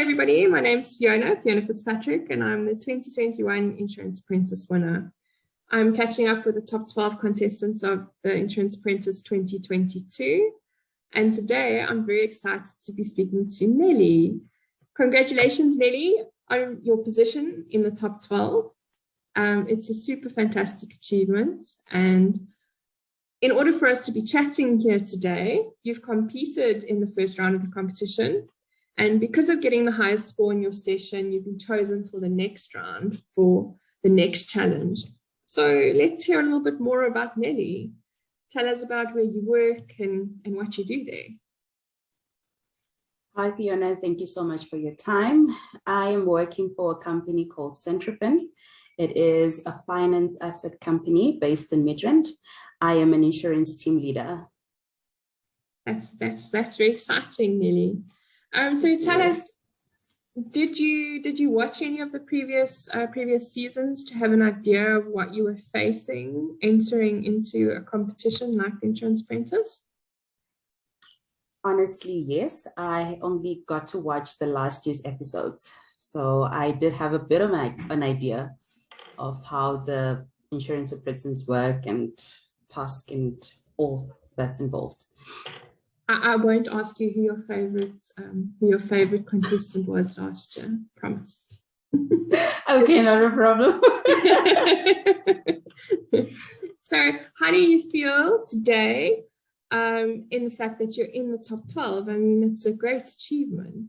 everybody, my name's Fiona Fitzpatrick, and I'm the 2021 Insurance Apprentice winner. I'm catching up with the top 12 contestants of the Insurance Apprentice 2022, and today I'm very excited to be speaking to Nelly. Congratulations, Nelly, on your position in the top 12. It's a super fantastic achievement, and in order for us to be chatting here today, you've competed in the first round of the competition. And because of getting the highest score in your session, you've been chosen for the next round, for the next challenge. So let's hear a little bit more about Nelly. Tell us about where you work and what you do there. Hi, Fiona. Thank you so much for your time. I am working for a company called Centrafin. It is a finance asset company based in Midrand. I am an insurance team leader. That's very exciting, Nelly. So tell us, did you watch any of the previous seasons to have an idea of what you were facing entering into a competition like the Insurance Apprentice? Honestly, yes. I only got to watch the last year's episodes, so I did have a bit of an idea of how the Insurance Apprentice work and task and all that's involved. I won't ask you who your favorite contestant was last year, promise. Okay, not a problem. So how do you feel today in the fact that you're in the top 12? I mean, it's a great achievement.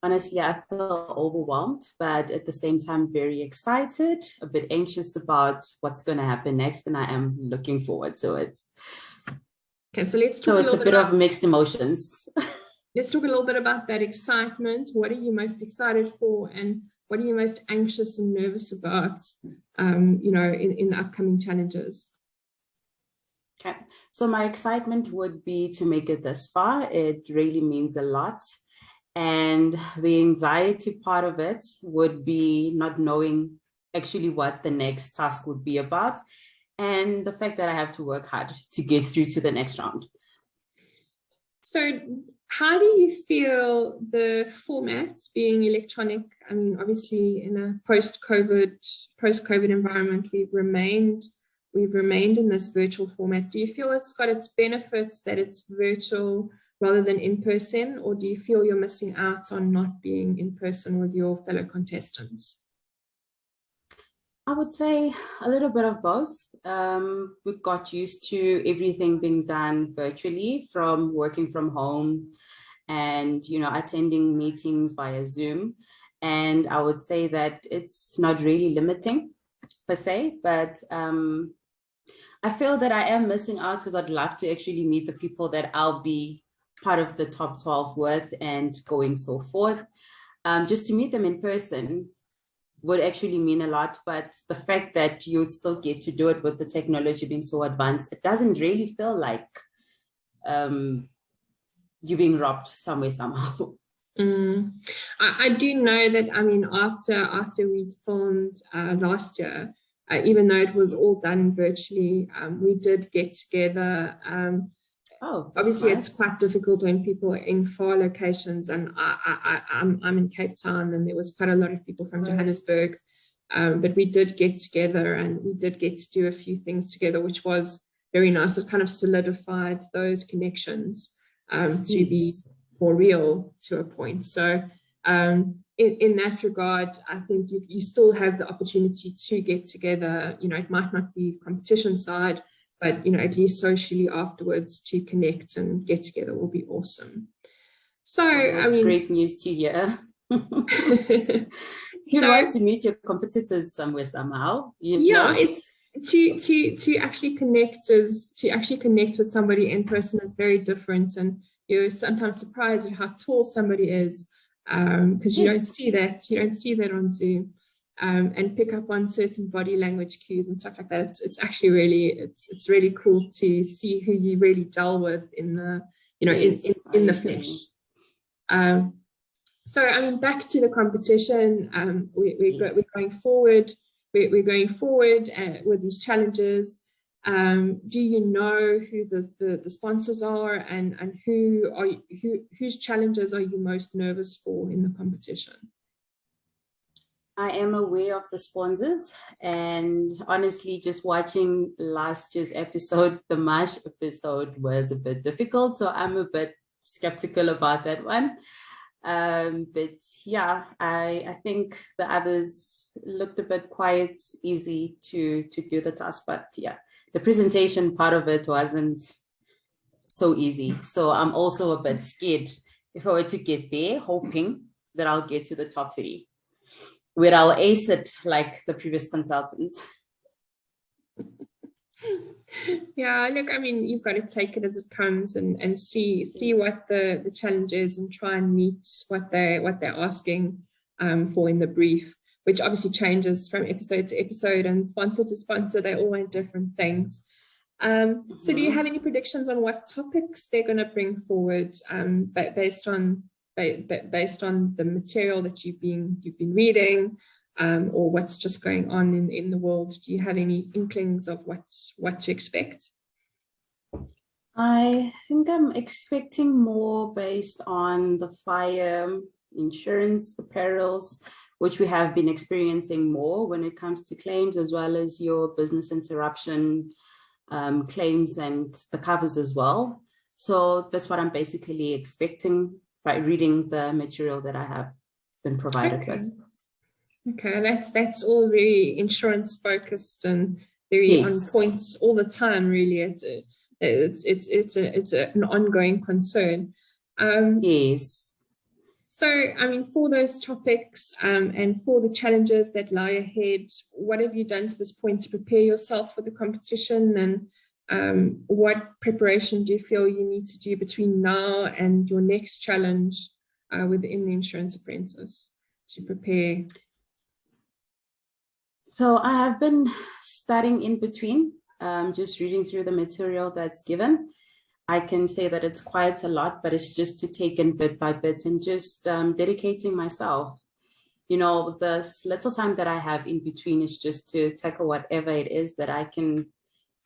Honestly, I feel overwhelmed, but at the same time, very excited, a bit anxious about what's going to happen next, and I am looking forward to it. Okay, so let's talk it's a bit of mixed emotions. Let's talk a little bit about that excitement. What are you most excited for, and what are you most anxious and nervous about, in the upcoming challenges? Okay, so my excitement would be to make it this far. It really means a lot. And the anxiety part of it would be not knowing actually what the next task would be about, and the fact that I have to work hard to get through to the next round. So how do you feel the format being electronic? I mean, obviously in a post-COVID environment, we've remained in this virtual format. Do you feel it's got its benefits that it's virtual rather than in person, or do you feel you're missing out on not being in person with your fellow contestants? I would say a little bit of both. We got used to everything being done virtually, from working from home and, attending meetings via Zoom. And I would say that it's not really limiting per se, but I feel that I am missing out because I'd love to actually meet the people that I'll be part of the top 12 with and going so forth. Just to meet them in person would actually mean a lot, but the fact that you would still get to do it with the technology being so advanced, it doesn't really feel like you're being robbed somehow. I do know that, I mean, after we filmed last year, even though it was all done virtually, we did get together. Obviously, nice. It's quite difficult when people are in far locations, and I'm in Cape Town, and there was quite a lot of people from Johannesburg, but we did get together and we did get to do a few things together, which was very nice. It kind of solidified those connections to be more real to a point. So in that regard, I think you still have the opportunity to get together. It might not be competition side, but at least socially afterwards to connect and get together will be awesome. So that's great news to hear. You'd like to meet your competitors somewhere somehow. It's to actually connect with somebody in person is very different, and you're sometimes surprised at how tall somebody is, because you don't see that on Zoom. And pick up on certain body language cues and stuff like that. It's actually it's really cool to see who you really gel with in the in the flesh. So I mean, back to the competition. We're going forward. We're going forward with these challenges. Do you know who the sponsors are, and whose challenges are you most nervous for in the competition? I am aware of the sponsors, and honestly, just watching last year's episode, the MASH episode, was a bit difficult. So I'm a bit skeptical about that one. But yeah, I think the others looked a bit quite easy to do the task. But yeah, the presentation part of it wasn't so easy. So I'm also a bit scared if I were to get there, hoping that I'll get to the top 3. Where I'll ace it like the previous consultants. Yeah, look, I mean, you've got to take it as it comes and see what the challenge is and try and meet what they're asking for in the brief, which obviously changes from episode to episode and sponsor to sponsor. They all want different things. So do you have any predictions on what topics they're going to bring forward based on the material that you've been reading, or what's just going on in the world? Do you have any inklings of what to expect? I think I'm expecting more based on the fire insurance, the perils, which we have been experiencing more when it comes to claims, as well as your business interruption claims and the covers as well. So that's what I'm basically expecting by reading the material that I have been provided with. Okay, that's all very insurance focused and very on point all the time. Really, it's an ongoing concern. Yes. So, I mean, for those topics and for the challenges that lie ahead, what have you done to this point to prepare yourself for the competition, and what preparation do you feel you need to do between now and your next challenge within the Insurance Apprentice to prepare? So I have been studying in between, just reading through the material that's given. I can say that it's quite a lot, but it's just to take in bit by bit and just dedicating myself. You know, the little time that I have in between is just to tackle whatever it is that I can,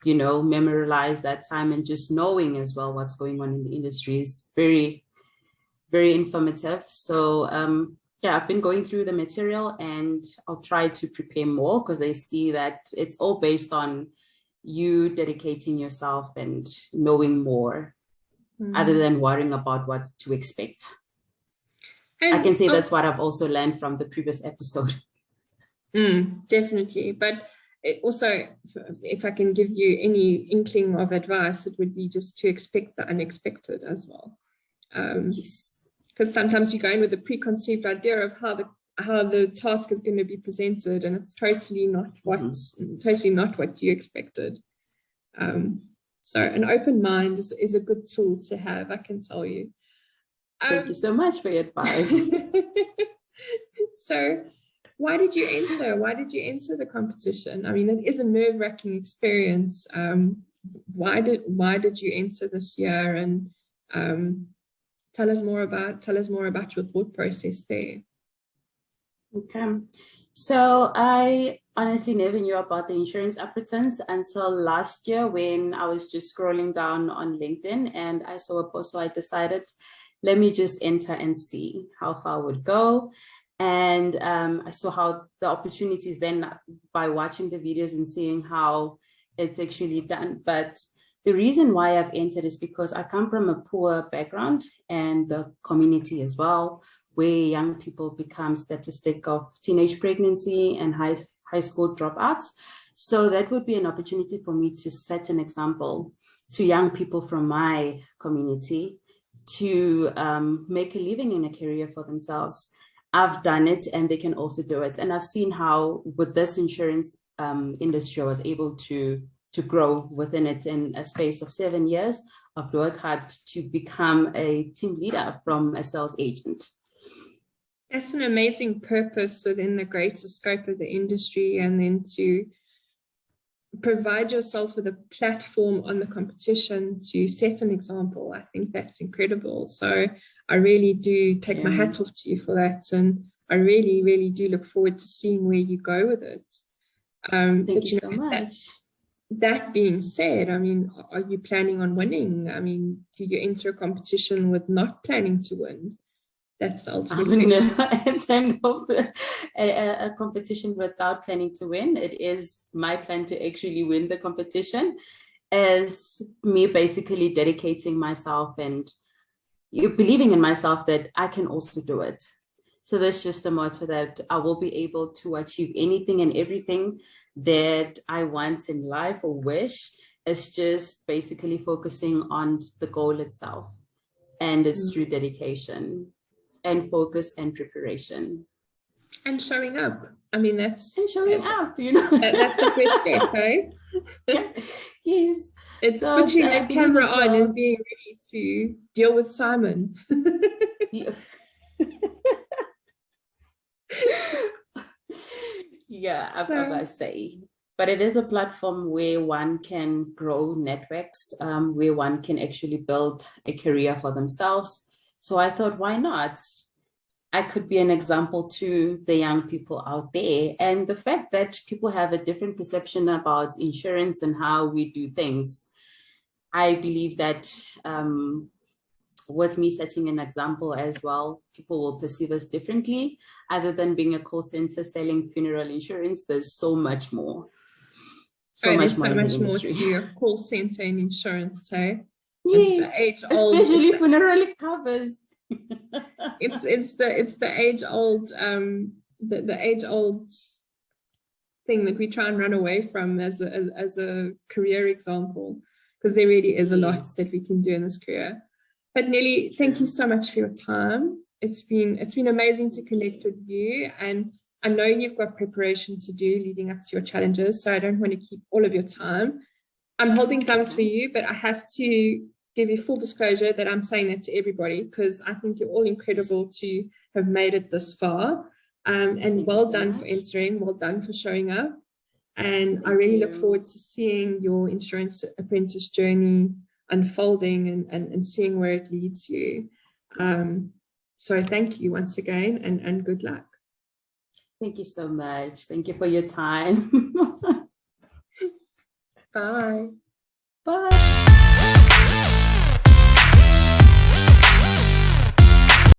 you know, memorize that time, and just knowing as well what's going on in the industry is very, very informative. So yeah, I've been going through the material, and I'll try to prepare more because I see that it's all based on you dedicating yourself and knowing more other than worrying about what to expect. And I can say that's what I've also learned from the previous episode. Definitely. But it also, if I can give you any inkling of advice, it would be just to expect the unexpected as well. Yes. Because sometimes you go in with a preconceived idea of how the task is going to be presented, and it's totally not what you expected. So an open mind is a good tool to have, I can tell you. Thank you so much for your advice. So why did you enter? Why did you enter the competition? I mean, it is a nerve-wracking experience. Why did you enter this year? And tell us more about your thought process there. Okay, so I honestly never knew about the Insurance Apprentice until last year when I was just scrolling down on LinkedIn and I saw a post. So I decided, let me just enter and see how far I would go. And I saw how the opportunities then by watching the videos and seeing how it's actually done. But the reason why I've entered is because I come from a poor background and the community as well, where young people become statistic of teenage pregnancy and high school dropouts. So that would be an opportunity for me to set an example to young people from my community to make a living in a career for themselves. I've done it and they can also do it. And I've seen how with this insurance industry, I was able to grow within it in a space of 7 years. I've worked hard to become a team leader from a sales agent. That's an amazing purpose within the greater scope of the industry, and then to provide yourself with a platform on the competition to set an example. I think that's incredible. So I really do take my hat off to you for that, and I really, really do look forward to seeing where you go with it. Thank you so much. that being said, I mean, are you planning on winning? I mean, do you enter a competition with not planning to win? That's the ultimate I would question. never enter a competition without planning to win. It is my plan to actually win the competition, as me basically dedicating myself and you believing in myself that I can also do it. So that's just a motto that I will be able to achieve anything and everything that I want in life or wish. It's just basically focusing on the goal itself, and it's through dedication and focus and preparation. And showing up. I mean, that's... And showing up, you know. That's the first step, eh? Yeah. Yes. It's So switching the camera on and being ready to deal with Simon. Yeah, I must say. But it is a platform where one can grow networks, where one can actually build a career for themselves. So I thought, why not? I could be an example to the young people out there. And the fact that people have a different perception about insurance and how we do things, I believe that with me setting an example as well, people will perceive us differently. Other than being a call center selling funeral insurance, there's so much more. So much more to a call center and insurance, hey? Yes, it's the age-old, especially funeral covers. it's the age-old the age-old thing that we try and run away from as a career example, because there really is a lot that we can do in this career. But Nelly, thank you so much for your time. It's been amazing to connect with you, and I know you've got preparation to do leading up to your challenges, so I don't want to keep all of your time. I'm holding thumbs for you, but I have to give you full disclosure that I'm saying that to everybody, because I think you're all incredible to have made it this far. And well done for entering, well done for showing up. And I really look forward to seeing your insurance apprentice journey unfolding and seeing where it leads you. So thank you once again, and good luck. Thank you so much. Thank you for your time. Bye. Bye.